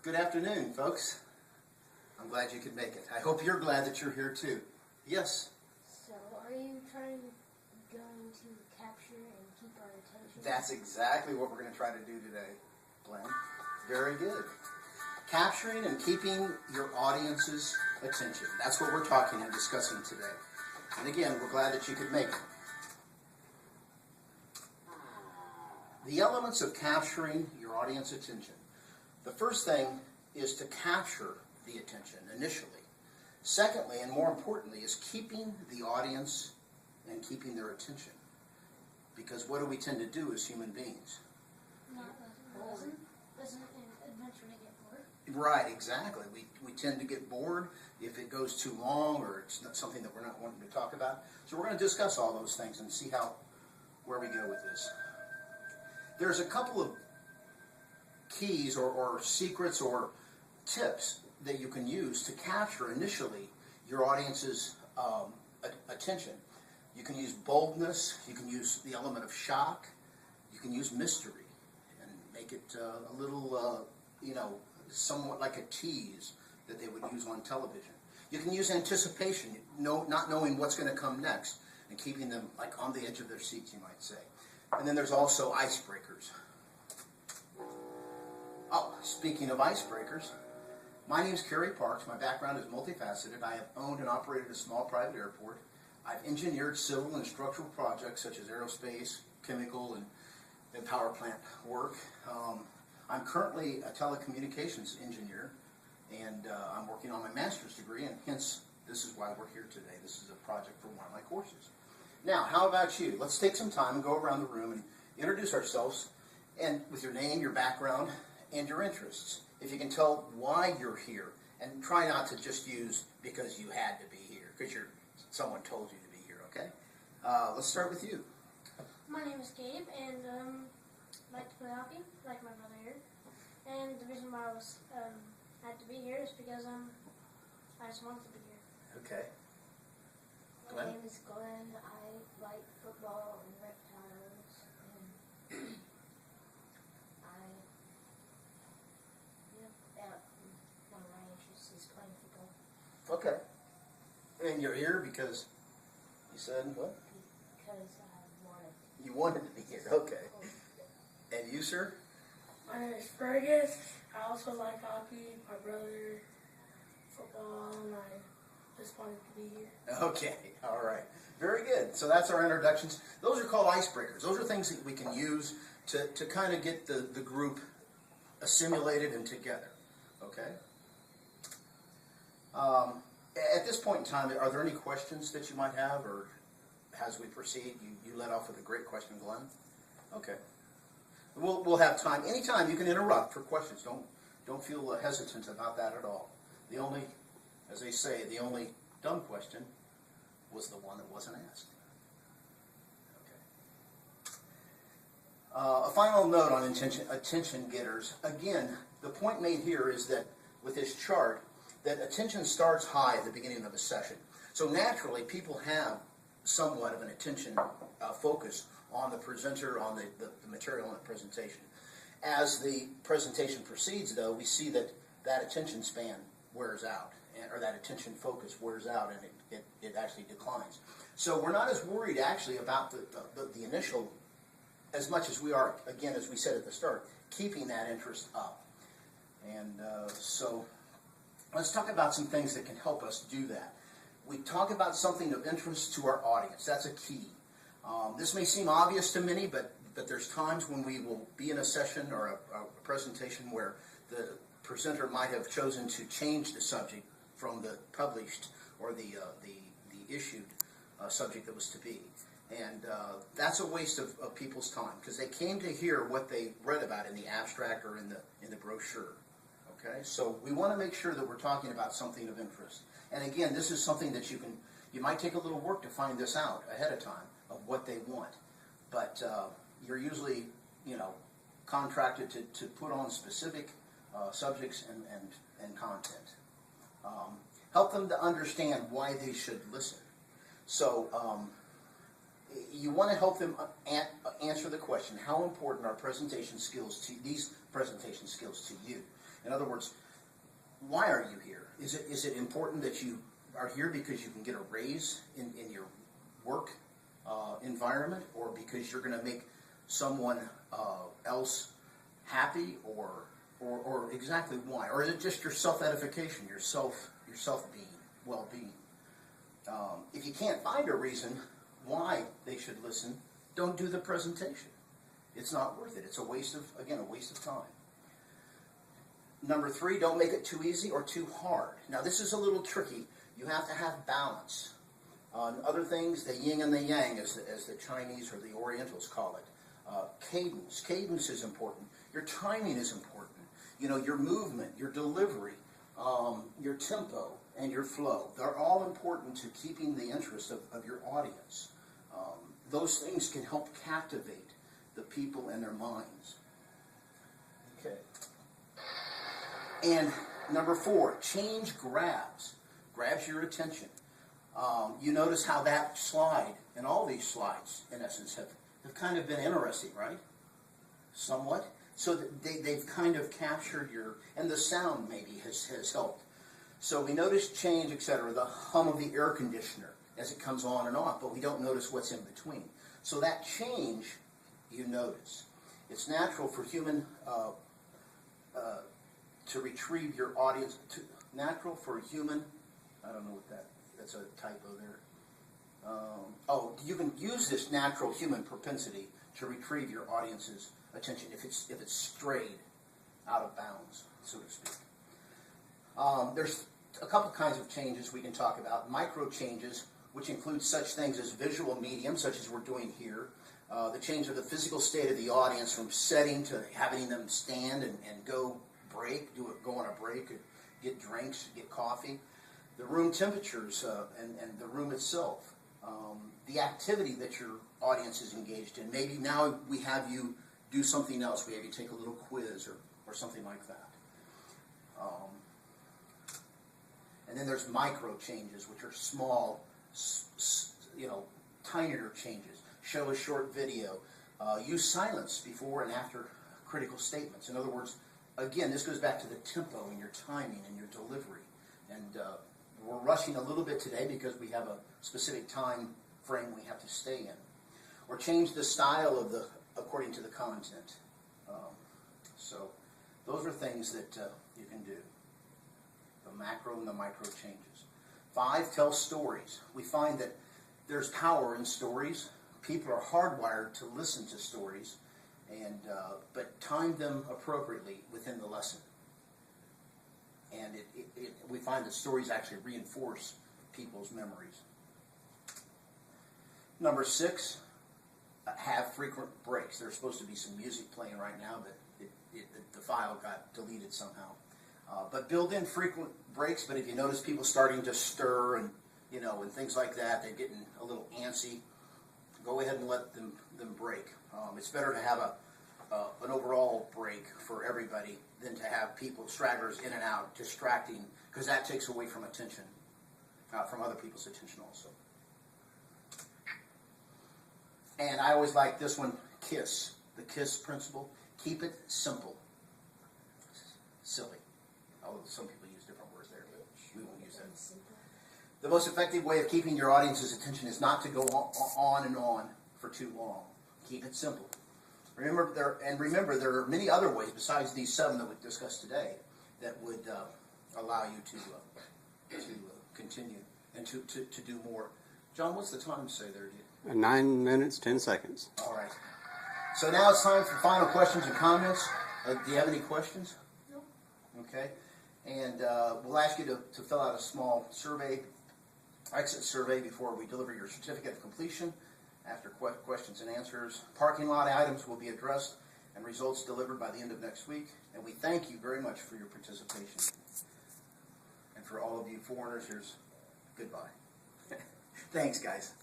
Good afternoon, folks. I'm glad you could make it. I hope you're glad that you're here too. Yes? So, are you going to capture and keep our attention? That's exactly what we're going to try to do today, Glenn. Very good. Capturing and keeping your audience's attention. That's what we're talking and discussing today. And again, we're glad that you could make it. The elements of capturing your audience attention. The first thing is to capture the attention initially. Secondly, and more importantly, is keeping the audience and keeping their attention. Because what do we tend to do as human beings? Doesn't an eventually get bored? Right, exactly. We tend to get bored if it goes too long or it's not something that we're not wanting to talk about. So we're going to discuss all those things and see where we go with this. There's a couple of keys or secrets or tips that you can use to capture initially your audience's attention. You can use boldness, you can use the element of shock, you can use mystery and make it a little, somewhat like a tease that they would use on television. You can use anticipation, not knowing what's going to come next and keeping them like on the edge of their seats, you might say. And then there's also icebreakers. Oh, speaking of icebreakers, my name is CParks. My background is multifaceted. I have owned and operated a small private airport. I've engineered civil and structural projects such as aerospace, chemical, and power plant work. I'm currently a telecommunications engineer, and I'm working on my master's degree, and hence this is why we're here today. This is a project for one of my courses. Now, how about you? Let's take some time and go around the room and introduce ourselves, and with your name, your background, and your interests. If you can tell why you're here, and try not to just use because you had to be here, because someone told you to be here, okay? Let's start with you. My name is Gabe, and I like to play hockey, like my brother here. And the reason why I had to be here is because I just wanted to be here. Okay. My name is Glenn. I like football and reptiles, and one of my interests is playing football. Okay. And you're here because you said what? Because I wanted. You wanted to be here. Okay. And you, sir? My name is Fergus. I also like hockey. My brother, football, and I just wanted to be here. Okay. All right. Very good. So that's our introductions. Those are called icebreakers. Those are things that we can use to kind of get the group assimilated and together. Okay? At this point in time, are there any questions that you might have, or as we proceed, you let off with a great question, Glenn? Okay. We'll have time. Anytime you can interrupt for questions. Don't feel hesitant about that at all. The only, as they say, the only dumb question was the one that wasn't asked. Okay. A final note on attention getters. Again, the point made here is that with this chart, that attention starts high at the beginning of a session. So naturally, people have somewhat of an attention focus on the presenter, on the material in the presentation. As the presentation proceeds, though, we see that attention span wears out, or that attention focus wears out, and it actually declines. So we're not as worried, actually, about the initial, as much as we are, again, as we said at the start, keeping that interest up. And so let's talk about some things that can help us do that. We talk about something of interest to our audience. That's a key. This may seem obvious to many, but there's times when we will be in a session or a presentation where the presenter might have chosen to change the subject from the published or the issued subject that was to be. And that's a waste of people's time, because they came to hear what they read about in the abstract or in the brochure. Okay, so we want to make sure that we're talking about something of interest. And again, this is something that you might take a little work to find this out ahead of time of what they want. But you're usually, contracted to put on specific subjects and content. Help them to understand why they should listen. So you want to help them answer the question, how important are these presentation skills to you? In other words, why are you here? Is it important that you are here because you can get a raise in your work environment, or because you're going to make someone else happy, or exactly why? Or is it just your self-edification, your self-being, well-being? If you can't find a reason why they should listen, don't do the presentation. It's not worth it. It's a waste of time. Number 3, don't make it too easy or too hard. Now, this is a little tricky. You have to have balance. On other things, the yin and the yang, as the Chinese or the Orientals call it. Cadence. Cadence is important. Your timing is important. You know, your movement, your delivery, your tempo, and your flow. They're all important to keeping the interest of your audience. Those things can help captivate the people and their minds. Okay. And number 4, change grabs your attention. You notice how that slide, and all these slides, in essence, have kind of been interesting, right? Somewhat. So that they've kind of captured and the sound maybe has helped. So we notice change, etc., the hum of the air conditioner as it comes on and off, but we don't notice what's in between. So that change, you notice. It's natural for human to retrieve your audience. Natural for a human, I don't know what that's a typo there. You can use this natural human propensity to retrieve your audience's attention if it's strayed out of bounds, so to speak. There's a couple kinds of changes we can talk about. Micro changes, which include such things as visual medium, such as we're doing here. The change of the physical state of the audience from setting to having them stand and go on a break, get drinks, get coffee. The room temperatures and the room itself. The activity that your audience is engaged in. Maybe now we have you do something else. We have you take a little quiz or something like that. And then there's micro changes, which are small, tinier changes. Show a short video. Use silence before and after critical statements. In other words, again, this goes back to the tempo and your timing and your delivery. And we're rushing a little bit today because we have a specific time frame we have to stay in. Or change the style according to the content. So those are things that you can do. The macro and the micro changes. 5, tell stories. We find that there's power in stories. People are hardwired to listen to stories, but time them appropriately within the lesson. And we find that stories actually reinforce people's memories. Number 6, have frequent breaks. There's supposed to be some music playing right now, but the file got deleted somehow. But build in frequent breaks. But if you notice people starting to stir and things like that, they're getting a little antsy, go ahead and let them break. It's better to have an overall break for everybody than to have stragglers in and out, distracting, because that takes away from attention, from other people's attention also. And I always like this one, KISS, the KISS principle. Keep it simple. Silly. Although some people use different words there, but we won't use that. The most effective way of keeping your audience's attention is not to go on and on for too long. Keep it simple. Remember, there are many other ways besides these 7 that we discussed today that would allow you to continue and to do more. John, what's the time say there? 9 minutes, 10 seconds. All right. So now it's time for final questions and comments. Do you have any questions? No. Okay. And we'll ask you to fill out a small exit survey before we deliver your certificate of completion. After questions and answers, parking lot items will be addressed and results delivered by the end of next week. And we thank you very much for your participation. And for all of you foreigners, here's goodbye. Thanks, guys.